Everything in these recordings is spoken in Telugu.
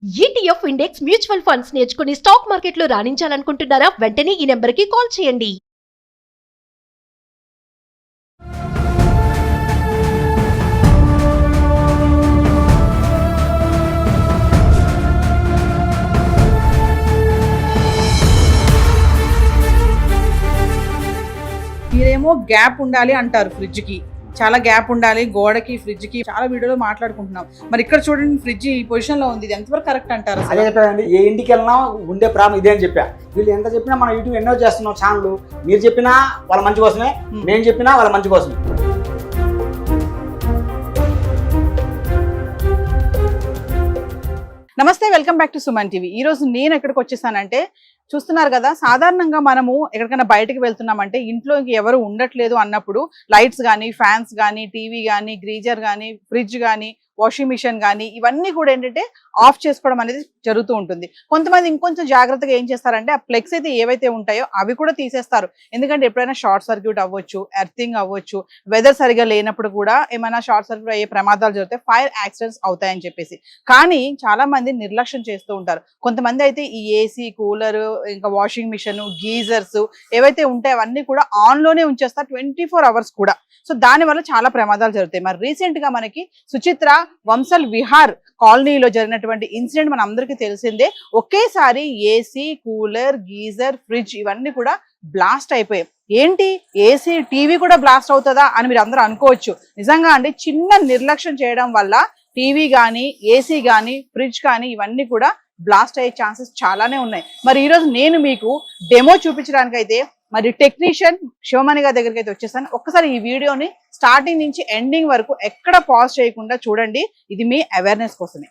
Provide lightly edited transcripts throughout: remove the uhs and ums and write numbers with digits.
ETF ఇండెక్స్ మ్యూచువల్ ఫండ్స్ నేర్చుకుని స్టాక్ మార్కెట్లో రాణించాలనుకుంటున్నారా? వెంటనే ఈ నెంబర్కి కాల్ చేయండి. మీరేమో గ్యాప్ ఉండాలి అంటారు, ఫ్రిడ్జ్ కి చాలా గ్యాప్ ఉండాలి, గోడకి ఫ్రిడ్జ్ కి చాలా వీడియోలో మాట్లాడుకుంటున్నాం. మరి ఇక్కడ చూడండి, ఫ్రిడ్జ్ ఈ పొజిషన్ లో ఉంది, ఇది ఎంతవరకు కరెక్ట్ అంటారు? అదే చెప్పానండి, ఏ ఇంటికి వెళ్ళినా ఉండే ప్రాబ్లం ఇదే అని చెప్పా. వీళ్ళు ఎంత చెప్పినా మనం యూట్యూబ్ ఎన్నో చేస్తున్నాం ఛానల్, మీరు చెప్పినా వాళ్ళ మంచి కోసమే, నేను చెప్పినా వాళ్ళ మంచి కోసమే. నమస్తే, welcome back to Suman TV. ఈ రోజు నేను ఎక్కడికి వచ్చేసానంటే, చూస్తున్నారు కదా, సాధారణంగా మనము ఎక్కడికైనా బయటకు వెళ్తున్నామంటే ఇంట్లో ఎవరు ఉండట్లేదు అన్నప్పుడు లైట్స్ కానీ, ఫ్యాన్స్ కానీ, టీవీ కానీ, గ్రీజర్ కానీ, ఫ్రిడ్జ్ కానీ, వాషింగ్ మిషన్ కానీ ఇవన్నీ కూడా ఏంటంటే ఆఫ్ చేసుకోవడం అనేది జరుగుతూ ఉంటుంది. కొంతమంది ఇంకొంచెం జాగ్రత్తగా ఏం చేస్తారంటే ఆ ప్లగ్స్ అయితే ఏవైతే ఉంటాయో అవి కూడా తీసేస్తారు. ఎందుకంటే ఎప్పుడైనా షార్ట్ సర్క్యూట్ అవ్వచ్చు, ఎర్తింగ్ అవ్వచ్చు, వెదర్ సరిగా లేనప్పుడు కూడా ఏమైనా షార్ట్ సర్క్యూట్ అయ్యే ప్రమాదాలు జరిగితే ఫైర్ యాక్సిడెంట్స్ అవుతాయని చెప్పేసి. కానీ చాలా మంది నిర్లక్ష్యం చేస్తూ ఉంటారు. కొంతమంది అయితే ఈ ఏసీ, కూలర్, ఇంకా వాషింగ్ మిషన్, గీజర్స్ ఏవైతే ఉంటాయో అవన్నీ కూడా ఆన్ లోనే ఉంచేస్తారు 24 hours కూడా. సో దాని వల్ల చాలా ప్రమాదాలు జరుగుతాయి. మరి రీసెంట్ గా మనకి సుచిత్ర వంశల్ విహార్ కాలనీలో జరిగినటువంటి ఇన్సిడెంట్ మన అందరికీ తెలిసిందే. ఒకేసారి ఏసీ, కూలర్, గీజర్, ఫ్రిడ్జ్ ఇవన్నీ కూడా బ్లాస్ట్ అయిపోయాయి. ఏంటి, ఏసీ, టీవీ కూడా బ్లాస్ట్ అవుతుందా అని మీరు అందరూ అనుకోవచ్చు. నిజంగా అండి, చిన్న నిర్లక్ష్యం చేయడం వల్ల టీవీ కానీ, ఏసీ కానీ, ఫ్రిడ్జ్ కానీ ఇవన్నీ కూడా బ్లాస్ట్ అయ్యే ఛాన్సెస్ చాలానే ఉన్నాయి. మరి ఈరోజు నేను మీకు డెమో చూపించడానికి అయితే మరి టెక్నీషియన్ శివమణి గారి దగ్గరికి అయితే వచ్చేసాను. ఒక్కసారి ఈ వీడియోని స్టార్టింగ్ నుంచి ఎండింగ్ వరకు ఎక్కడ పాజ్ చేయకుండా చూడండి. ఇది మీ అవేర్నెస్ కోసమే.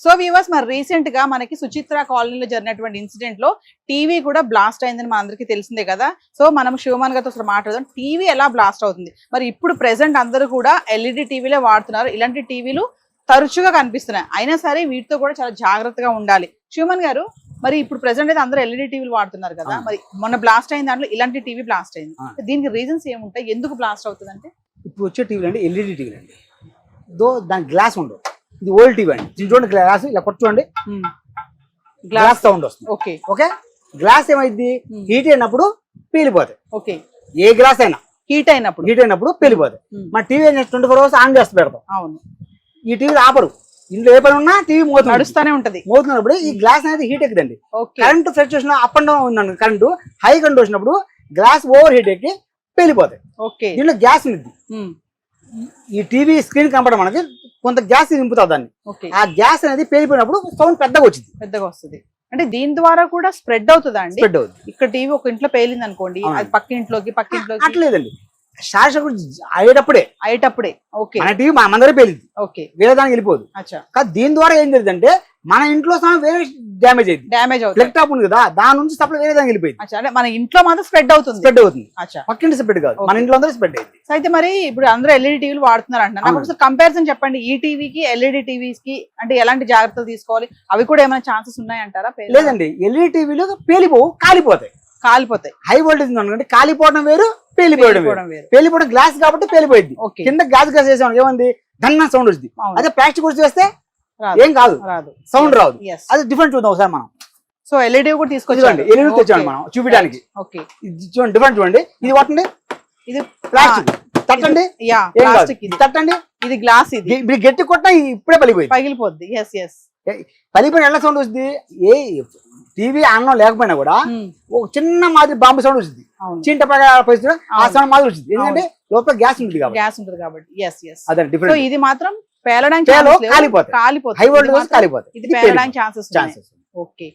సో వ్యూవర్స్, మరి రీసెంట్ గా మనకి సుచిత్ర కాలనీలో జరిగినటువంటి ఇన్సిడెంట్ లో టీవీ కూడా బ్లాస్ట్ అయిందని మన అందరికీ తెలిసిందే కదా. సో మనం శివమణి గారితో అసలు మాట్లాడదాం, టీవీ ఎలా బ్లాస్ట్ అవుతుంది. మరి ఇప్పుడు ప్రెసెంట్ అందరూ కూడా ఎల్ఈడి టీవీలే వాడుతున్నారు. ఇలాంటి టీవీలు తరచుగా కనిపిస్తున్నాయి. అయినా సరే వీటితో కూడా చాలా జాగ్రత్తగా ఉండాలి. శివమణి గారు, మరి ఇప్పుడు ప్రెసెంట్ అయితే అందరూ ఎల్ఈడి టీవీలు వాడుతున్నారు కదా, మరి మొన్న బ్లాస్ట్ అయిన దాంట్లో ఇలాంటి టీవీ బ్లాస్ట్ అయింది. దీనికి రీజన్స్ ఏముంటాయి, ఎందుకు బ్లాస్ట్ అవుతుంది అంటే? ఇప్పుడు వచ్చే టీవీలు అండి ఎల్ఈడి టీవీలు అండి, దాని గ్లాస్ ఉండవు. ఇది ఓల్డ్ టీవీ అండి. చూడండి, గ్లాస్ ఇలా కొట్టుకోండి, గ్లాస్ సౌండ్ వస్తుంది. ఓకే ఓకే, గ్లాస్ ఏమైంది, హీట్ అయినప్పుడు పేలిపోతాయి. ఓకే, ఏ గ్లాస్ అయినా హీట్ అయినప్పుడు పేలిపోతాయి. మన టీవీ 24 hours ఆన్ చేసి పెడతాం. అవును, ఈ టీవీ ఆపరు, ఇంట్లో ఏ పని ఉన్నా టీవీ నడుస్తూనే ఉంటది. మోతున్నప్పుడు ఈ గ్లాస్ అనేది హీట్ ఎక్కుదండి. Current fluctuation up and down ఉందండి. కరెంటు హై కరెంట్ వచ్చినప్పుడు గ్లాస్ ఓవర్ హీట్ ఎక్కి పేలిపోతాయి. దీంట్లో గ్యాస్ ఉంది. ఈ టీవీ స్క్రీన్ కనపడం మనకి కొంత గ్యాస్ నింపుతుంది దాన్ని. ఆ గ్యాస్ అనేది పేలిపోయినప్పుడు సౌండ్ పెద్దగా వస్తుంది. అంటే దీని ద్వారా కూడా స్ప్రెడ్ అవుతుందా అండి? స్ప్రెడ్ అవుతుంది. ఇక్కడ టీవీ ఒక ఇంట్లో పేలింది అనుకోండి, అది పక్కింట్లోకి అట్లేదండి, షార్ట్ సర్క్యూట్ అయ్యేటప్పుడే ఓకే, మన టీవీ మన దగ్గర పేలింది, ఓకే, వేరే దానికి వెళ్ళిపోదు. కానీ దీని ద్వారా ఏం జరిగిందంటే మన ఇంట్లో వేరే డ్యామేజ్ అవుతుంది. ప్లగ్ టాప్ ఉంది కదా, దాని నుంచి సప్లై వేరే దానికి వెళ్ళిపోయింది. అంటే మన ఇంట్లో మాత్రం స్ప్రెడ్ అవుతుంది. పక్కింటి స్ప్రెడ్ కాదు, మన ఇంట్లో అందరూ స్ప్రెడ్ అయింది. అయితే మరి ఇప్పుడు అందరూ ఎల్ఈడి టీవీలు వాడుతున్నారు అంటున్నారు. నాకు ఒకసారి కంపారిజన్ చెప్పండి, ఈ టీవీకి ఎల్ఈడి టీవీస్ కి అంటే ఎలాంటి జాగ్రత్తలు తీసుకోవాలి, అవి కూడా ఏమైనా ఛాన్సెస్ ఉన్నాయంటారా? లేదండి, ఎల్ఈడి టీవీలు కాలిపోతాయి. హై వోల్టేజ్ అనుకోండి, కాలిపోవడం వేరు, పేలిపోవడం వేరు. పేలిపోవడం గ్లాస్ కాబట్టి పేలిపోయింది. కింద గ్లాస్ వేసాం ఏమంది, ధన్న సౌండ్ వచ్చింది. అదే ప్లాస్టిక్ వచ్చి వేస్తే ఏం కాదు, సౌండ్ రాదు. అది డిఫరెంట్ చూద్దాం ఒకసారి మనం. సో ఎల్ఈడి కూడా తీసుకొచ్చాండి, ఎల్ఈడి తెచ్చాం మనం చూపించడానికి. చూడండి, డిఫరెంట్ చూడండి. ఇది వాటండి, ఇది ప్లాస్టిక్. తట్టండి, తట్టండి, ఇది గ్లాస్. ఇది ఇప్పుడు గట్టి కొట్టినా ఇప్పుడే పగిలిపోద్ది. పగిలిపోయిన ఎలా సౌండ్ వస్తుంది, ఏ టీవీ అన్నం లేకపోయినా కూడా ఒక చిన్న మాదిరి బాంబు సౌండ్ వచ్చింది. చింట పరిస్థితి ఆ సౌండ్ మాదిరి వచ్చింది. ఎందుకంటే లోపల గ్యాస్ ఉంటుంది కాబట్టి. ఇది మాత్రం పేలడానికి కాలిపోతుంది. హై వోల్టేజ్ కాలిపోతుంది. ఇది పేలడానికి ఛాన్సెస్. ఓకే,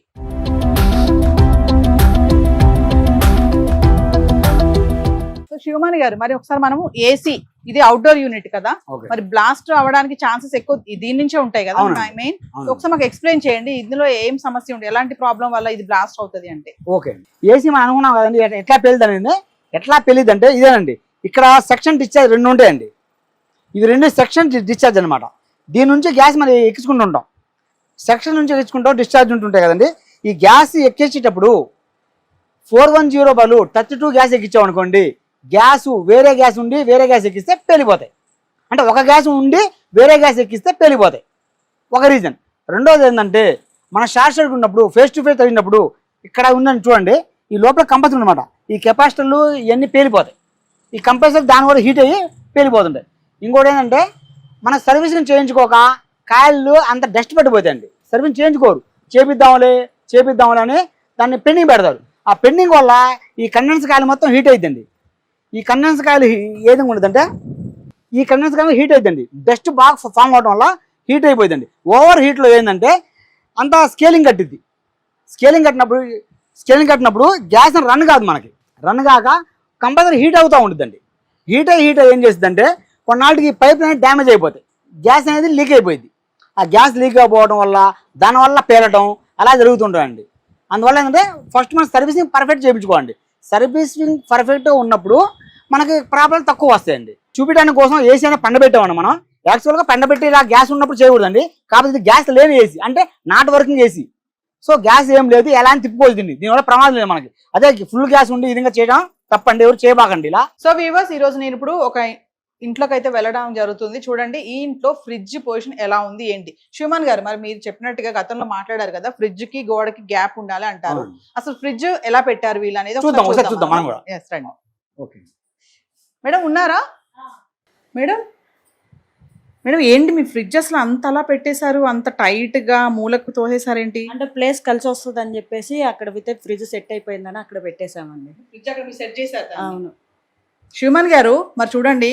శివమణి గారు, మరి ఒకసారి మనము ఏసీ, ఇది అవుట్డోర్ యూనిట్ కదా, మరి బ్లాస్ట్ అవ్వడానికి ఛాన్సెస్ ఎక్కువ దీని నుంచే ఉంటాయి కదా మెయిన్. ఒకసారి మాకు ఎక్స్ప్లెయిన్ చేయండి, ఇందులో ఏం సమస్య ఉంటుంది, ఎలాంటి ప్రాబ్లం వల్ల ఇది బ్లాస్ట్ అవుతుంది అంటే? ఓకే, ఏసీ మనం అనుకున్నాం కదండి, ఎట్లా పెళ్ళిదంటే ఇదేనండి. ఇక్కడ సెక్షన్ డిశ్చార్జ్ 2 ఉంటాయండి. ఇవి 2 సెక్షన్ డిశ్చార్జ్ అనమాట. దీని నుంచి గ్యాస్ మనం ఎక్కించుకుంటూ ఉంటాం. సెక్షన్ నుంచి ఎక్కించుకుంటాం, డిశ్చార్జ్ ఉంటుంటాయి కదండి. ఈ గ్యాస్ ఎక్కించేటప్పుడు 410 బదులు 32 గ్యాస్ ఎక్కించాం అనుకోండి, గ్యాస్ వేరే గ్యాస్ ఉండి వేరే గ్యాస్ ఎక్కిస్తే పేలిపోతాయి. అంటే ఒక గ్యాస్ ఉండి వేరే గ్యాస్ ఎక్కిస్తే పేలిపోతాయి, ఒక రీజన్. రెండోది ఏంటంటే మన షార్ట్ సర్క్యూట్ ఉన్నప్పుడు ఫేస్ టు ఫేస్ తగినప్పుడు ఇక్కడ ఉందని చూడండి, ఈ లోపల కంప్రెసర్ అనమాట, ఈ కెపాసిటర్లు ఇవన్నీ పేలిపోతాయి. ఈ కంప్రెసర్ దానివల్ల హీట్ అయ్యి పేలిపోతుంటాయి. ఇంకోటి ఏంటంటే మన సర్వీసింగ్ చేయించుకోక కాయలు అంత డస్ట్ పట్టిపోతాయండి. సర్వీసింగ్ చేయించుకోరు, చేపిద్దాంలే అని దాన్ని పెండింగ్ పెడతారు. ఆ పెండింగ్ వల్ల ఈ కండెన్స్ కాయలు మొత్తం హీట్ అవుతుందండి. ఈ కండెన్స్ కాయలు ఏ విధంగా ఉండదంటే ఈ కండెన్స్ కాయలు హీట్ అవుతుందండి, డస్ట్ బాగా ఫామ్ అవడం వల్ల హీట్ అయిపోయిందండి. ఓవర్ హీట్లో ఏంటంటే అంతా స్కేలింగ్ కట్టిద్ది. స్కేలింగ్ కట్టినప్పుడు గ్యాస్ రన్ కాదు, మనకి రన్ కాక కంపల్సరీ హీట్ అవుతూ ఉంటుందండి. హీట్ అయ్యి ఏం చేస్తుందంటే కొన్నాళ్ళకి పైప్ అనేది డ్యామేజ్ అయిపోతాయి, గ్యాస్ అనేది లీక్ అయిపోయింది. ఆ గ్యాస్ లీక్ అయిపోవడం వల్ల దానివల్ల పేలటం అలా జరుగుతుంటాయండి. అందువల్ల ఏంటంటే ఫస్ట్ మనం సర్వీసింగ్ పర్ఫెక్ట్ చేయించుకోండి. సర్వీసింగ్ పర్ఫెక్ట్గా ఉన్నప్పుడు మనకి ప్రాబ్లం తక్కువ వస్తాయండి. చూపించడానికి కోసం ఏసీ అనేది పండబెట్టామండి. మనం యాక్చువల్గా పండబెట్టి ఇలా గ్యాస్ ఉన్నప్పుడు చేయకూడదండి. కాకపోతే గ్యాస్ లేని ఏసీ అంటే not working AC. So gas ఏం లేదు, ఎలా అని తిప్పుకోవచ్చు, దీనివల్ల ప్రమాదం లేదు మనకి. అదే ఫుల్ గ్యాస్ ఉండి ఈ విధంగా చేయడం తప్పండి, ఎవరు చేయబాకండి ఇలా. సో వ్యూవర్స్, ఈ రోజు నేను ఇప్పుడు ఒక ఇంట్లోకి అయితే వెళ్ళడం జరుగుతుంది. చూడండి ఈ ఇంట్లో ఫ్రిడ్జ్ పొజిషన్ ఎలా ఉంది ఏంటి. శివమాన్ గారు, మరి మీరు చెప్పినట్టుగా గతంలో మాట్లాడారు కదా, ఫ్రిడ్జ్ కి గోడకి గ్యాప్ ఉండాలి అంటారు. అసలు ఫ్రిడ్జ్ ఎలా పెట్టారు వీళ్ళు అనేది చూద్దాం మనం కూడా. ఓకే మేడం, ఉన్నారా మేడం? మేడం ఏంటి మీ ఫ్రిడ్జ్ అసలు అంత అలా పెట్టేశారు, అంత టైట్ గా మూలకు తోసేసారు ఏంటి? అంటే ప్లేస్ కలిసి వస్తుంది అని చెప్పేసి అక్కడ ఫ్రిడ్జ్ సెట్ అయిపోయిందని అక్కడ పెట్టేశామండి. ఫ్రిడ్జ్ అక్కడ మీరు సెట్ చేశారు? అవును. శివమాన్ గారు, మరి చూడండి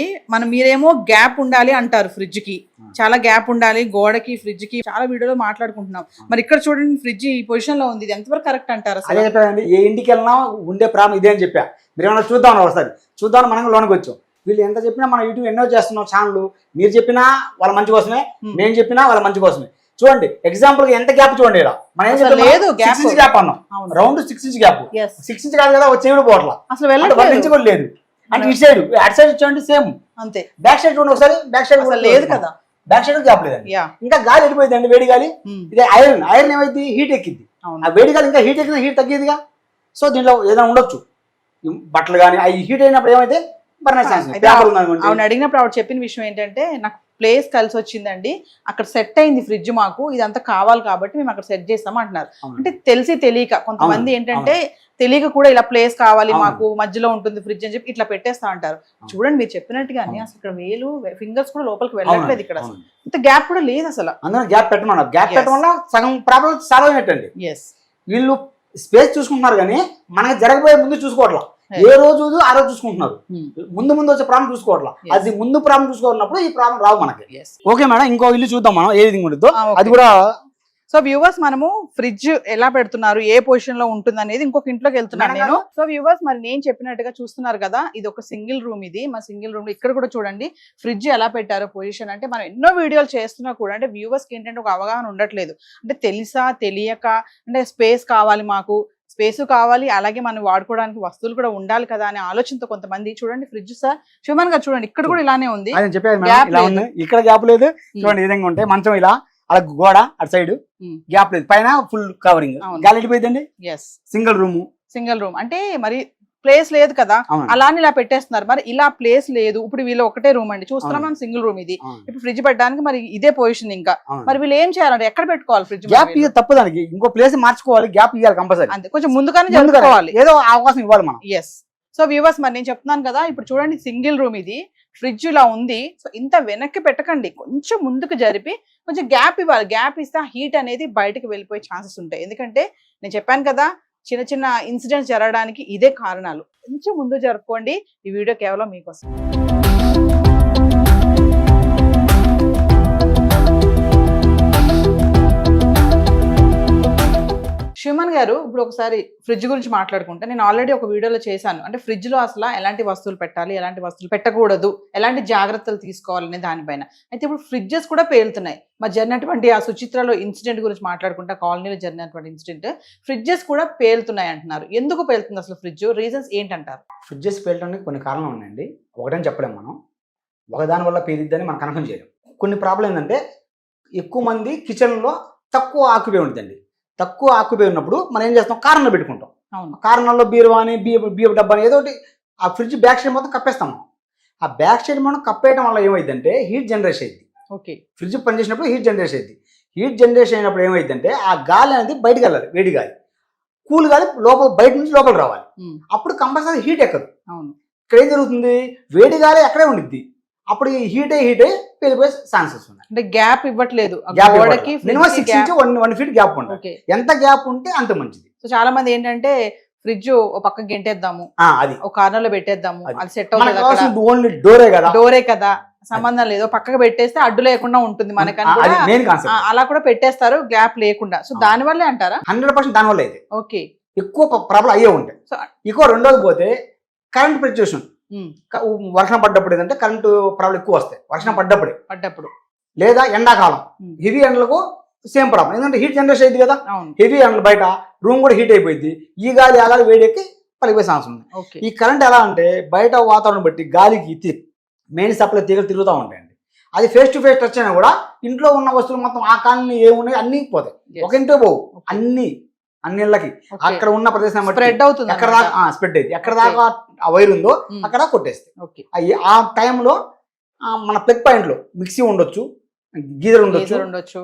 మీరేమో గ్యాప్ ఉండాలి అంటారు, ఫ్రిడ్జ్ కి చాలా గ్యాప్ ఉండాలి, గోడకి ఫ్రిడ్జ్ కి చాలా వీడియోలో మాట్లాడుకుంటున్నాం. మరి ఇక్కడ చూడండి ఫ్రిడ్జ్ ఈ పొజిషన్ లో ఉంది, ఇది ఎంతవరకు కరెక్ట్ అంటారు? అదే చెప్పానండి, ఏ ఇంటికి వెళ్ళినా ఉండే ప్రాబ్లం ఇదే అని చెప్పా. మీరు ఏమన్నా చూద్దాం ఒకసారి, మనం లోనికి వచ్చాం. వీళ్ళు ఎంత చెప్పినా మనం యూట్యూబ్ ఎన్నో చేస్తున్నాం ఛానల్, మీరు చెప్పినా వాళ్ళ మంచి కోసమే, నేను చెప్పినా వాళ్ళ మంచి కోసమే. చూడండి ఎగ్జాంపుల్ గా ఎంత గ్యాప్ చూడండి, ఇలా మనం ఏం లేదు గ్యాప్ అన్నాం, రౌండ్ 6 ఇంచ్ గ్యాప్. 6 ఇంచ్ కాదు కదా, వచ్చే పోవట్లా అసలు వెళ్ళి లేదు. అంటే ఇటు సైడ్ అటు సైడ్ చూడండి సేమ్ అంతే. బ్యాక్ సైడ్ చూడండి ఒకసారి, బ్యాక్ సైడ్ లేదు కదా, బ్యాక్ సైడ్ గ్యాప్ లేదండి. ఇంకా గాలి వెళ్ళిపోయిందండి, వేడి గాలి. ఇదే ఐరన్ ఏమైంది, హీట్ ఎక్కింది. ఆ వేడి గాలి ఇంకా హీట్ ఎక్కింది, హీట్ తగ్గేదిగా. సో దీంట్లో ఏదైనా ఉండొచ్చు, బట్టలు కానీ అవి హీట్ అయినప్పుడు ఏమైతే అవును. అడిగినప్పుడు ఆవిడ చెప్పిన విషయం ఏంటంటే, నాకు ప్లేస్ కలిసి వచ్చిందండి, అక్కడ సెట్ అయింది ఫ్రిడ్జ్, మాకు ఇదంతా కావాలి కాబట్టి మేము అక్కడ సెట్ చేస్తాం అంటున్నారు. అంటే తెలిసి తెలియక కొంతమంది ఏంటంటే తెలియక కూడా ఇలా ప్లేస్ కావాలి మాకు, మధ్యలో ఉంటుంది ఫ్రిడ్జ్ అని చెప్పి ఇట్లా పెట్టేస్తా అంటారు. చూడండి మీరు చెప్పినట్టుగానే అసలు ఇక్కడ వేలు ఫింగర్స్ కూడా లోపలికి వెళ్ళట్లేదు, ఇక్కడ ఇంత గ్యాప్ కూడా లేదు అసలు. అందులో గ్యాప్ పెట్టమన్నారు, గ్యాప్ పెట్టడం వల్ల సగం ప్రాబ్లం సాల్వ్ అయినట్టండి. వీళ్ళు స్పేస్ చూసుకుంటున్నారు కానీ మనకి జరగబోయే ముందు చూసుకోవట్లా. ఏ రోజు ఆ రోజు చూసుకుంటున్నారు, ముందు వచ్చే ప్రాబ్లం చూసుకోవట్లా. అది ముందు ప్రాబ్లం చూసుకోవాలన్నప్పుడు ఈ ప్రాబ్లం రావు మనకి. ఓకే మేడం, ఇంకో ఇల్లు చూద్దాం మనం ఏ విధంగా ఉంటుందో అది కూడా. సో వ్యూవర్స్, మనము ఫ్రిడ్జ్ ఎలా పెడుతున్నారు, ఏ పొజిషన్ లో ఉంటుంది అనేది ఇంకొక ఇంట్లోకి వెళ్తున్నాను నేను. సో వ్యూవర్స్, మరి నేను చెప్పినట్టుగా చూస్తున్నారు కదా, ఇది ఒక సింగిల్ రూమ్. ఇది మా సింగిల్ రూమ్. ఇక్కడ కూడా చూడండి ఫ్రిడ్జ్ ఎలా పెట్టారో పొజిషన్. అంటే మనం ఎన్నో వీడియోలు చేస్తున్నా కూడా అంటే వ్యూవర్స్ కి ఏంటంటే ఒక అవగాహన ఉండట్లేదు. అంటే తెలిసా తెలియక, అంటే స్పేస్ కావాలి మాకు, స్పేస్ కావాలి, అలాగే మనం వాడుకోవడానికి వస్తువులు కూడా ఉండాలి కదా అనే ఆలోచనతో కొంతమంది. చూడండి ఫ్రిడ్జ్ సార్, శివమాన్ గారు చూడండి ఇక్కడ కూడా ఇలానే ఉంది, ఇక్కడ గ్యాప్ లేదు. చూడండి ఈ విధంగా ఉంటాయి, మంచం ఇలా, అలా గోడ అటు సైడ్ గ్యాప్ లేదు, పైన ఫుల్ కవరింగ్, గాలి వెళ్ళిపోయిందండి. సింగిల్ రూమ్ అంటే మరి ప్లేస్ లేదు కదా, అలానే ఇలా పెట్టేస్తున్నారు. మరి ఇలా ప్లేస్ లేదు, ఇప్పుడు వీళ్ళు ఒకటే రూమ్ అండి చూస్తున్నాం మనం, సింగిల్ రూమ్ ఇది. ఇప్పుడు ఫ్రిడ్జ్ పెట్టడానికి మరి ఇదే పొజిషన్, ఇంకా మరి వీళ్ళు ఏం చేయాలంటే ఎక్కడ పెట్టుకోవాలి ఫ్రిడ్జ్? గ్యాప్ తప్పు, దానికి ఇంకో ప్లేస్ మార్చుకోవాలి, గ్యాప్ ఇవ్వాలి కంపల్సరీ. అంతే, కొంచెం ముందుగానే జరుపుకోవాలి, ఏదో అవకాశం ఇవ్వాలి మనం. సో వ్యూవర్స్, మరి నేను చెప్తున్నాను కదా, ఇప్పుడు చూడండి సింగిల్ రూమ్ ఇది, ఫ్రిడ్జ్ ఇలా ఉంది. సో ఇంత వెనక్కి పెట్టకండి, కొంచెం ముందుకు జరిపి కొంచెం గ్యాప్ ఇవ్వాలి. గ్యాప్ ఇస్తే హీట్ అనేది బయటకు వెళ్ళిపోయే ఛాన్సెస్ ఉంటాయి. ఎందుకంటే నేను చెప్పాను కదా, చిన్న చిన్న ఇన్సిడెంట్స్ జరగడానికి ఇదే కారణాలు. కొంచెం ముందు జరుపుకోండి. ఈ వీడియో కేవలం మీకోసం. శివమన్ గారు, ఇప్పుడు ఒకసారి ఫ్రిడ్జ్ గురించి మాట్లాడుకుంటే, నేను ఆల్రెడీ ఒక వీడియోలో చేశాను. అంటే ఫ్రిడ్జ్ లో అసలు ఎలాంటి వస్తువులు పెట్టాలి, ఎలాంటి వస్తువులు పెట్టకూడదు, ఎలాంటి జాగ్రత్తలు తీసుకోవాలనే దానిపైన. అయితే ఇప్పుడు ఫ్రిడ్జెస్ కూడా పేలుతున్నాయి. మరి జరిగినటువంటి ఆ సుచిత్రలో ఇన్సిడెంట్ గురించి మాట్లాడుకుంటా, కాలనీలో జరిగినటువంటి ఇన్సిడెంట్, ఫ్రిడ్జెస్ కూడా పేలుతున్నాయి అంటున్నారు. ఎందుకు పేలుతుంది అసలు ఫ్రిడ్జ్? రీజన్స్ ఏంటంటారు? ఫ్రిడ్జెస్ పేలడానికి కొన్ని కారణాలు ఉన్నాయండి, ఒకటని చెప్పలేము మనం. ఒకదాని వల్ల పేలిద్దని మనం కన్ఫర్మ్ చేయలేం. కొన్ని ప్రాబ్లం ఏంటంటే, ఎక్కువ మంది కిచెన్లో తక్కువ ఆక్యుపై ఉంటుందండి. తక్కువ ఆక్యుపై ఉన్నప్పుడు మనం ఏం చేస్తాం, కార్నర్ పెట్టుకుంటాం. కార్నర్లో బీరువా అని బియ్యపు డబ్బా అని ఏదో ఒకటి ఆ ఫ్రిడ్జ్ బ్యాక్ సైడ్ మొత్తం కప్పేస్తాము. ఆ బ్యాక్ సైడ్ మనం కప్పేయడం వల్ల ఏమైందంటే హీట్ జనరేషన్ అయింది. ఓకే. ఫ్రిడ్జ్ పనిచేసినప్పుడు హీట్ జనరేషన్ అయింది. హీట్ జనరేషన్ అయినప్పుడు ఏమైందంటే ఆ గాలి అనేది బయటకు వెళ్ళాలి, వేడి గాలి. కూల్ గాలి లోపల బయట నుంచి లోపల రావాలి. అప్పుడు కంపల్సరీ హీట్ ఎక్కదు. అవును. ఇక్కడ ఏం జరుగుతుంది, వేడి గాలి అక్కడే ఉండిద్ది. అప్పుడు ఈ హీట్ అయ్యి వెళ్ళిపోయే ఛాన్సెస్ ఉన్నాయి. అంటే గ్యాప్ ఇవ్వట్లేదు. మినిమం 6 నుంచి 1 ఫీట్ గ్యాప్ ఉంటుంది. ఎంత గ్యాప్ ఉంటే అంత మంచిది. సో చాలా మంది ఏంటంటే ఫ్రిడ్జ్ ఒక పక్క గెంటేద్దాము, అది ఒక కార్నర్ లో పెట్టేద్దాము, అది సెట్ అవుతుంది. ఓన్లీ డోరే కదా, సంబంధం లేదు, పక్కకు పెట్టేస్తే అడ్డు లేకుండా ఉంటుంది మనకని అలా కూడా పెట్టేస్తారు గ్యాప్ లేకుండా. సో దాని వల్లే అంటారా? 100% దాని వల్ల అయితే ఓకే. ఎక్కువ ప్రాబ్లం అయ్యే ఉంటాయి. ఎక్కువ రెండోది పోతే కరెంట్ ఫ్లక్చుయేషన్. వర్షం పడ్డప్పుడు ఏంటంటే కరెంటు ప్రాబ్లం ఎక్కువ వస్తాయి. వర్షం పడ్డప్పుడు లేదా ఎండాకాలం హెవీ ఎండలకు సేమ్ ప్రాబ్లం. ఎందుకంటే హీట్ జనరేషన్ అయింది కదా, హెవీ ఎండలు బయట రూమ్ కూడా హీట్ అయిపోయింది. ఈ గాలి ఆ గాలి వేడెక్కి పలిపోయే ఛాన్స్ ఉంది. ఈ కరెంట్ ఎలా అంటే బయట వాతావరణం బట్టి గాలికి మెయిన్ సప్లై తీగలు తిరుగుతూ ఉంటాయండి. అది ఫేస్ టు ఫేస్ టచ్ అయినా కూడా ఇంట్లో ఉన్న వస్తువులు మొత్తం ఆ కాలనీ ఏమున్నాయి అన్ని పోతాయి. ఒక ఇంట్లో పోవు, అన్ని ఇళ్ళకి అక్కడ ఉన్న ప్రదేశం స్ప్రెడ్ అవుతుంది. ఎక్కడ దాకా స్ప్రెడ్ అయింది, ఎక్కడ దాకా ఆ వైర్ ఉందో అక్కడ కొట్టేస్తాయి. ఆ టైంలో మన ప్లగ్ పాయింట్ లో మిక్సీ ఉండొచ్చు, గీజర్ ఉండొచ్చు,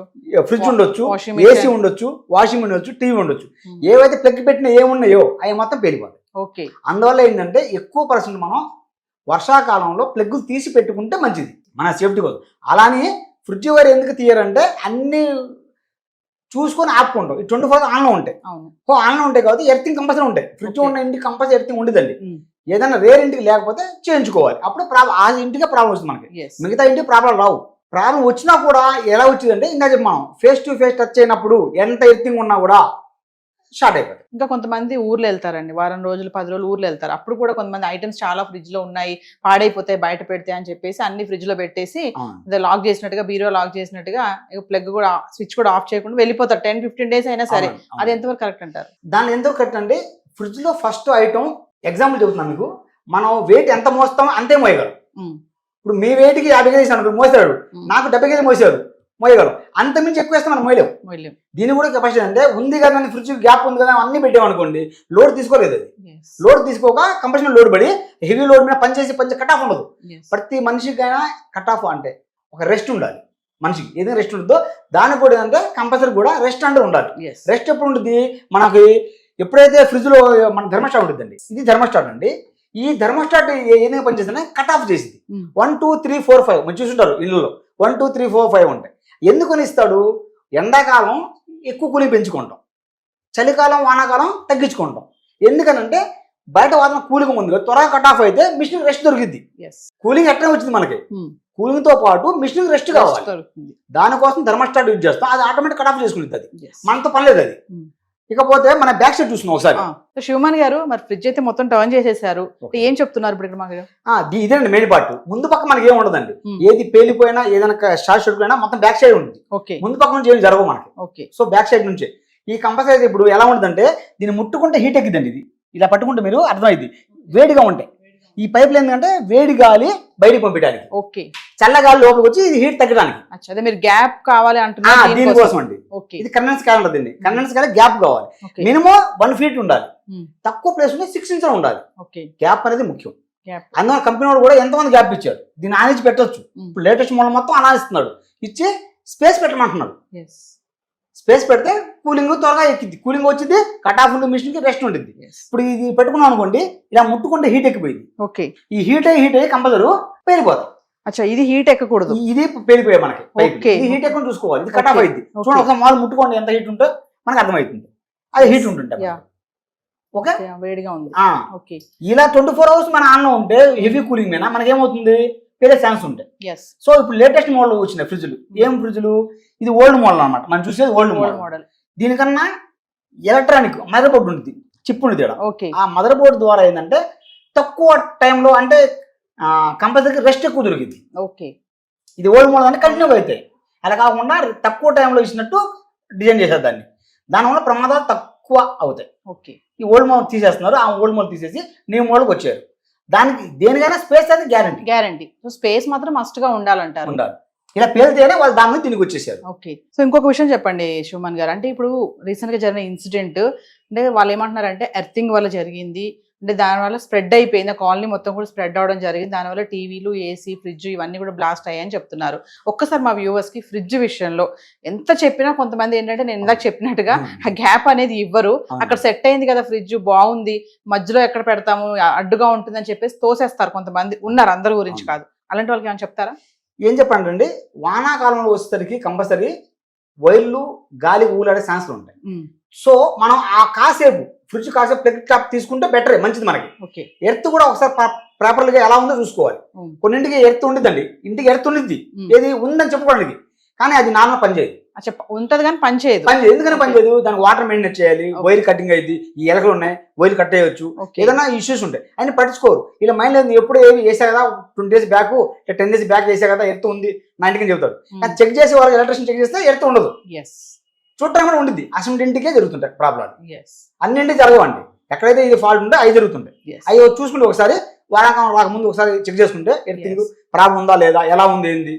ఫ్రిడ్జ్ ఉండొచ్చు, ఏసీ ఉండొచ్చు, వాషింగ్ ఉండొచ్చు, టీవీ ఉండొచ్చు. ఏవైతే ప్లగ్ పెట్టినా ఏమున్నాయో అవి మొత్తం పేలిపోతాయి. అందువల్ల ఏంటంటే ఎక్కువ పర్సెంట్ మనం వర్షాకాలంలో ప్లగ్గులు తీసి పెట్టుకుంటే మంచిది, మన సేఫ్టీ కోసం. అలానే ఫ్రిడ్జ్ వైర్ ఎందుకు తీయరంటే అన్ని చూసుకొని ఆపుకుంటాం. ఈ 24 ఆన్లో ఉంటాయి. ఆన్లో ఉంటాయి కాబట్టి ఎర్తింగ్ కంపల్సరీ ఉంటాయి. ఫ్రిడ్జ్ ఉన్న ఇంటికి కంపల్సరీ ఎర్తింగ్ ఉండదండి. ఏదైనా వేరే ఇంటికి లేకపోతే చేయించుకోవాలి. అప్పుడు ఆ ఇంటికే ప్రాబ్లం వస్తుంది మనకి, మిగతా ఇంటికి ప్రాబ్లం రావు. ప్రాబ్లం వచ్చినా కూడా ఎలా వచ్చిందంటే ఇంకా మనం ఫేస్ టు ఫేస్ టచ్ అయినప్పుడు ఎంత ఎర్తింగ్ ఉన్నా కూడా స్టార్ట్ అయిపోతుంది. ఇంకా కొంతమంది ఊర్లు వెళ్తారండి, వారం రోజులు 10 రోజులు ఊర్లు వెళ్తారు. అప్పుడు కూడా కొంతమంది ఐటమ్స్ చాలా ఫ్రిడ్జ్ లో ఉన్నాయి, పాడైపోతాయి, బయట పెడితే అని చెప్పేసి అన్ని ఫ్రిడ్జ్ లో పెట్టేసి లాక్ చేసినట్టుగా, బీరో లాక్ చేసినట్టుగా ప్లగ్ కూడా స్విచ్ కూడా ఆఫ్ చేయకుండా వెళ్ళిపోతారు. 10-15 డేస్ అయినా సరే. అది ఎంతవరకు కరెక్ట్ అంటారు? దాన్ని ఎంతవరకు కరెక్ట్ అంటే ఫ్రిడ్జ్ లో ఫస్ట్ ఐటమ్ ఎగ్జాంపుల్ చెబుతున్నాను మీకు, మనం వెయిట్ ఎంత మోస్తామో అంతే మోయగలం. ఇప్పుడు మీ వెయిట్కి 50 కేజీ అనుకో మోసాడు, నాకు 70 కేజీ మోసాడు, మోయగలం. అంత మించి ఎక్కువ వేస్తే మనం మోయలేం. దీని కూడా కెపాసిటీ అంటే ఉంది కదా, ఫ్రిడ్జ్ గ్యాప్ ఉంది కదా అన్ని పెట్టామనుకోండి, లోడ్ తీసుకోలేదు. అది లోడ్ తీసుకోక కంపల్సరీ లోడ్ పడి హెవీ లోడ్ మీద పనిచేసి కట్ ఆఫ్ ఉండదు. ప్రతి మనిషికైనా కట్ ఆఫ్ అంటే ఒక రెస్ట్ ఉండాలి. మనిషికి ఏదైనా రెస్ట్ ఉంటుందో దానికి కూడా ఏంటంటే కంపల్సరీ కూడా రెస్ట్ అంటే ఉండాలి. రెస్ట్ ఎప్పుడు ఉంటుంది మనకి? ఎప్పుడైతే ఫ్రిడ్జ్ లో మన థర్మోస్టాట్ ఉంటుందండి, ఇది థర్మోస్టాట్ అండి. ఈ థర్మోస్టాట్ ఏదైనా పనిచేస్తుంటే కట్ ఆఫ్ చేసింది. 1 2 3 4 5 మీరు చూసుంటారు ఇళ్ళలో 1 2 3 4 5 ఉంటాయి. ఎందుకని ఇస్తాడు? ఎండాకాలం ఎక్కువ కూలింగ్ పెంచుకుంటాం, చలికాలం వానాకాలం తగ్గించుకుంటాం. ఎందుకనంటే బయట వాతావరణం కూలింగ్ ఉంది, త్వరగా కట్ ఆఫ్ అయితే మిషన్ రెస్ట్ దొరికింది. కూలింగ్ ఎట్లా వచ్చింది మనకి, కూలింగ్ తో పాటు మిషన్ రెస్ట్ కావాలి. దానికోసం థర్మోస్టాట్ యూజ్ చేస్తాం. అది ఆటోమేటిక్ కట్ ఆఫ్ చేసుకుంటుంది. అది మనతో పని లేదు. అది ఇకపోతే మన బ్యాక్ సైడ్ చూస్తున్నాం ఒకసారి. శివమణి గారు, మరి ఫ్రిడ్జ్ అయితే మొత్తం టర్న్ చేసేసారు, ఏం చెప్తున్నారు ఇప్పుడు ఇక్కడ మాకు? ఇదేనండి మెయిన్ పార్ట్. ముందు పక్క మనకి ఏం ఉండదండి, ఏది పేలిపోయినా ఏదైనా షార్ట్ సర్క్యూట్ అయినా మొత్తం బ్యాక్ సైడ్ ఉంటుంది. ముందు పక్క నుంచి ఏం జరగవు మనకి. సో బ్యాక్ సైడ్ నుంచే ఈ కంపల్సరీ ఇప్పుడు ఎలా ఉంటుందంటే దీన్ని ముట్టుకుంటే హీట్ ఎక్కిద్దండి. ఇది ఇలా పట్టుకుంటే మీరు అర్థమైంది, వేడిగా ఉంటాయి ఈ పైపులు. ఏంటంటే వేడి గాలి బయటికి పంపించడానికి, చల్లగాలి లోపలికి వచ్చి ఇది హీట్ తగ్గడానికి. అదే మీరు గ్యాప్ కావాలి అంటున్నారు దీనికోసం అండి. ఇది కండెన్స్ కాల్ ఉంటుందండి. కండెన్స్ కాల్ గ్యాప్ కావాలి. మినిమం 1 ఫీట్ ఉండాలి, తక్కువ ప్లేస్ ఉంటే 6 ఇంచెస్ ఉండాలి. గ్యాప్ అనేది ముఖ్యం. అందువల్ల కంపెనీ వాడు కూడా ఎంతమంది గ్యాప్ ఇచ్చారు, దీన్ని ఆనిచ్చి పెట్టొచ్చు. ఇప్పుడు లేటెస్ట్ మోడల్ మొత్తం ఆనిస్తున్నాడు, ఇచ్చి స్పేస్ పెట్టమంటున్నాడు. స్పేస్ పెడితే కూలింగ్ త్వరగా ఎక్కింది, కూలింగ్ వచ్చింది, కట్ ఆఫ్ ఉంటుంది, మిషన్ కి రెస్ట్ ఉంటుంది. ఇప్పుడు ఇది పెట్టుకున్నాం అనుకోండి, ఇలా ముట్టుకుంటే హీట్ ఎక్కిపోయింది. ఈ హీట్ అయ్యి కంపల్సరీ పేలిపోతాయి. అచ్చా, ఇది హీట్ ఎక్కకూడదు, ఇది పేలిపోయాయి మనకి. ఇది హీట్ ఎక్కువ చూసుకోవాలి, ఇది కట్ ఆఫ్ అయింది. చూడండి ఒకసారి మాలు ముట్టుకోండి ఎంత హీట్ ఉంటుందో మనకు అర్థమవుతుంది. అది హీట్ ఉంటుంటే ఓకే వేడిగా ఉంది. ఇలా 24 hours మన ఆన్లో ఉంటే హెవీ కూలింగ్ మీద మనకి ఏమవుతుంది, వేరే ఛాన్స్ ఉంటాయి. సో ఇప్పుడు లేటెస్ట్ మోడల్ వచ్చినాయి ఫ్రిడ్జ్లు. ఏం ఫ్రిడ్జ్లు? ఇది ఓల్డ్ మోడల్ అనమాట, మనం చూసేది ఓల్డ్ మోడల్. దీనికన్నా ఎలక్ట్రానిక్ మదర్ బోర్డు ఉంటుంది, చిప్ ఉంటుంది ఇక్కడ. ఆ మదర్ బోర్డు ద్వారా ఏంటంటే తక్కువ టైంలో అంటే కంపల్సరీ రెస్ట్ ఎక్కువ దొరికింది. ఇది ఓల్డ్ మోడల్ అంటే కంటిన్యూగా అవుతాయి. అలా కాకుండా తక్కువ టైంలో ఇచ్చినట్టు డిజైన్ చేశారు దాన్ని. దానివల్ల ప్రమాదాలు తక్కువ అవుతాయి. ఈ ఓల్డ్ మోడల్ తీసేస్తున్నారు, ఆ ఓల్డ్ మోడల్ తీసేసి న్యూ మోడల్కి వచ్చారు. దానికి దేనికైనా స్పేస్ అయితే గ్యారంటీ. సో స్పేస్ మాత్రం మస్ట్ గా ఉండాలంటారు. ఇలా పేలితేనే వాళ్ళు దాని మీద దీనికి వచ్చేసారు. సో ఇంకొక విషయం చెప్పండి శివమణి గారు, అంటే ఇప్పుడు రీసెంట్ గా జరిగిన ఇన్సిడెంట్ అంటే వాళ్ళు ఏమంటున్నారంటే ఎర్తింగ్ వల్ల జరిగింది, అంటే దానివల్ల స్ప్రెడ్ అయిపోయింది, కాలనీ మొత్తం కూడా స్ప్రెడ్ అవడం జరిగింది. దానివల్ల టీవీలు, ఏసీ, ఫ్రిడ్జ్ ఇవన్నీ కూడా బ్లాస్ట్ అయ్యాయని చెప్తున్నారు. ఒక్కసారి మా వ్యూవర్స్ కి ఫ్రిడ్జ్ విషయంలో ఎంత చెప్పినా కొంతమంది ఏంటంటే నేను ఇందాక చెప్పినట్టుగా ఆ గ్యాప్ అనేది ఇవ్వరు. అక్కడ సెట్ అయింది కదా ఫ్రిడ్జ్ బాగుంది, మధ్యలో ఎక్కడ పెడతాము అడ్డుగా ఉంటుందని చెప్పేసి తోసేస్తారు కొంతమంది ఉన్నారు, అందరి గురించి కాదు. అలాంటి వాళ్ళకి ఏమైనా చెప్తారా? ఏం చెప్పండి, వానాకాలంలో వచ్చేసరికి కంపల్సరీ వైర్లు గాలి ఊలాడే ఛాన్స్లు ఉంటాయి. సో మనం ఆ కాసేపు ఫ్రిడ్జ్ కాసేపు ప్లగ్ టాప్ తీసుకుంటే బెటరే, మంచిది మనకి. ఓకే, ఎర్త్ కూడా ఒకసారి ప్రాపర్ గా ఎలా ఉందో చూసుకోవాలి. కొన్నింటికి ఎర్త్ ఉండిద్దండి, ఇంటికి ఎర్త్ ఉండిద్ది, ఏది ఉందని చెప్పుకోవడానికి, కానీ అది నార్మల్ పనిచేయదు. ఉంటది కానీ పనిచేయదు. ఎందుకని పనిచేయదు? దానికి వాటర్ మెయింటైన్ చేయాలి, వైర్ కటింగ్ అయింది, ఈ ఎలకలు ఉన్నాయి, వైర్ కట్ చేయొచ్చు, ఏదైనా ఇష్యూస్ ఉంటాయి, ఆయన పట్టించుకోరు. ఇలా మైండ్ లేదు, ఎప్పుడు ఏవి వేసా కదా 20 days బ్యాక్ 10 days బ్యాక్ వేసా కదా ఎర్త్ ఉంది నా ఇంటికి చెబుతారు. కానీ చెక్ చేసి వాళ్ళకి ఎలక్ట్రిషియన్ చెక్ చేస్తే ఎర్త్ ఉండదు, చూడటానికి కూడా ఉండిద్ది. అసలు ఇంటికే జరుగుతుంటాయి ప్రాబ్లం, అన్నింటికి జరగవండి. ఎక్కడైతే ఇది ఫాల్ట్ ఉంటే అవి జరుగుతుంటాయి. అవి చూసుకుంటే ఒకసారి వారాకాలం రాకముందు ఒకసారి చెక్ చేసుకుంటే ఎర్తింగ్ ప్రాబ్లం ఉందా లేదా, ఎలా ఉంది ఏంది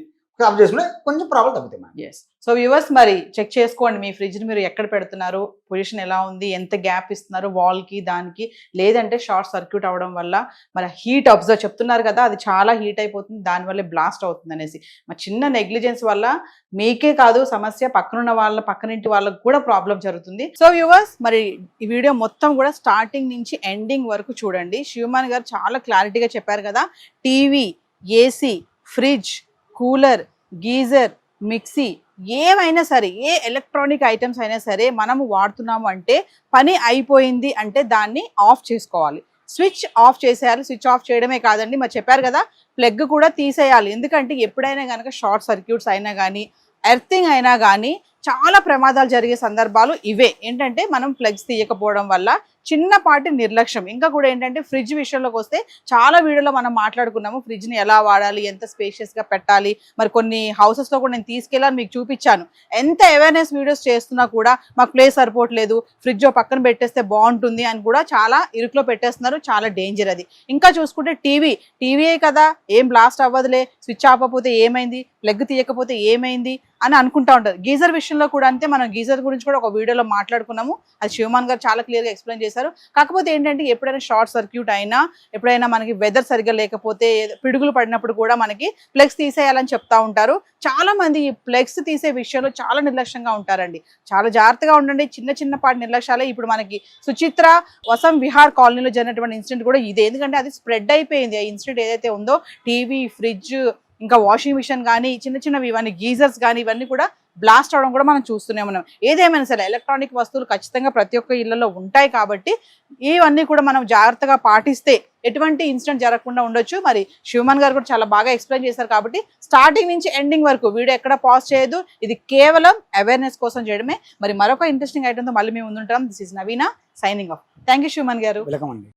అప్ చేసుకుంటే కొంచెం ప్రాబ్లం తగ్గుతాయి. సో వ్యూవర్స్ మరి చెక్ చేసుకోండి, మీ ఫ్రిడ్జ్ ని మీరు ఎక్కడ పెడుతున్నారు, పొజిషన్ ఎలా ఉంది, ఎంత గ్యాప్ ఇస్తున్నారు వాల్ కి దానికి, లేదంటే షార్ట్ సర్క్యూట్ అవ్వడం వల్ల మరి హీట్ అబ్జర్వ్ చెప్తున్నారు కదా, అది చాలా హీట్ అయిపోతుంది, దానివల్ల బ్లాస్ట్ అవుతుంది అనేసి. మరి చిన్న నెగ్లిజెన్స్ వల్ల మీకే కాదు సమస్య, పక్కనున్న వాళ్ళ పక్కనింటి వాళ్ళకి కూడా ప్రాబ్లం జరుగుతుంది. సో వ్యూవర్స్ మరి ఈ వీడియో మొత్తం కూడా స్టార్టింగ్ నుంచి ఎండింగ్ వరకు చూడండి. శివమాన్ గారు చాలా క్లారిటీగా చెప్పారు కదా, TV, AC, fridge, cooler, geyser, mixie ఏమైనా సరే, ఏ ఎలక్ట్రానిక్ ఐటమ్స్ అయినా సరే మనము వాడుతున్నాము అంటే పని అయిపోయింది అంటే దాన్ని ఆఫ్ చేసుకోవాలి, స్విచ్ ఆఫ్ చేసేయాలి. స్విచ్ ఆఫ్ చేయడమే కాదండి, మరి చెప్పారు కదా ప్లగ్ కూడా తీసేయాలి. ఎందుకంటే ఎప్పుడైనా కనుక షార్ట్ సర్క్యూట్స్ అయినా కానీ, ఎర్తింగ్ అయినా కానీ చాలా ప్రమాదాలు జరిగే సందర్భాలు ఇవే. ఏంటంటే మనం ప్లగ్స్ తీయకపోవడం వల్ల చిన్నపాటి నిర్లక్ష్యం. ఇంకా కూడా ఏంటంటే ఫ్రిడ్జ్ విషయంలోకి వస్తే చాలా వీడియోలో మనం మాట్లాడుకున్నాము, ఫ్రిడ్జ్ని ఎలా వాడాలి, ఎంత స్పేషియస్గా పెట్టాలి. మరి కొన్ని హౌసెస్లో కూడా నేను తీసుకెళ్ళాను, మీకు చూపించాను. ఎంత అవేర్నెస్ వీడియోస్ చేస్తున్నా కూడా మాకు ప్లేస్ సరిపోవట్లేదు, ఫ్రిడ్జ్ పక్కన పెట్టేస్తే బాగుంటుంది అని కూడా చాలా ఇరుకులో పెట్టేస్తున్నారు, చాలా డేంజర్ అది. ఇంకా చూసుకుంటే టీవీయే కదా, ఏం బ్లాస్ట్ అవ్వదులే, స్విచ్ ఆపకపోతే ఏమైంది, ప్లగ్ తీయకపోతే ఏమైంది అని అనుకుంటా ఉంటారు. గీజర్ విషయంలో కూడా అంతే, మనం గీజర్ గురించి కూడా ఒక వీడియోలో మాట్లాడుకున్నాము, అది శివమాన్ గారు చాలా క్లియర్గా ఎక్స్ప్లెయిన్ చేశారు. కాకపోతే ఏంటంటే ఎప్పుడైనా షార్ట్ సర్క్యూట్ అయినా, ఎప్పుడైనా మనకి వెదర్ సరిగ్గా లేకపోతే, పిడుగులు పడినప్పుడు కూడా మనకి ప్లగ్స్ తీసేయాలని చెప్తా ఉంటారు. చాలా మంది ఈ ప్లగ్స్ తీసే విషయంలో చాలా నిర్లక్ష్యంగా ఉంటారండి. చాలా జాగ్రత్తగా ఉండండి, చిన్నపాటి నిర్లక్ష్యాలే. ఇప్పుడు మనకి సుచిత్ర వసం విహార్ కాలనీలో జరిగినటువంటి ఇన్సిడెంట్ కూడా ఇదే. ఎందుకంటే అది స్ప్రెడ్ అయిపోయింది. ఆ ఇన్సిడెంట్ ఏదైతే ఉందో, టీవీ, ఫ్రిడ్జ్, ఇంకా వాషింగ్ మిషన్ కానీ, చిన్నవి ఇవన్నీ గీజర్స్ కానీ ఇవన్నీ కూడా బ్లాస్ట్ అవడం కూడా మనం చూస్తూనే ఉన్నాం. ఏదేమైనా సరే ఎలక్ట్రానిక్ వస్తువులు ఖచ్చితంగా ప్రతి ఒక్క ఇళ్లలో ఉంటాయి కాబట్టి ఇవన్నీ కూడా మనం జాగ్రత్తగా పాటిస్తే ఎటువంటి ఇన్సిడెంట్ జరగకుండా ఉండొచ్చు. మరి శివమాన్ గారు కూడా చాలా బాగా ఎక్స్ప్లెయిన్ చేశారు కాబట్టి స్టార్టింగ్ నుంచి ఎండింగ్ వరకు వీడియో ఎక్కడ పాజ్ చేయదు, ఇది కేవలం అవేర్నెస్ కోసం చేయడమే. మరి మరొక ఇంట్రెస్టింగ్ ఐటమ్తో మళ్ళీ మేము ముందుంటాం. This is Naveena signing off. Thank you Shivaman గారు. వెల్కమ్ అండి.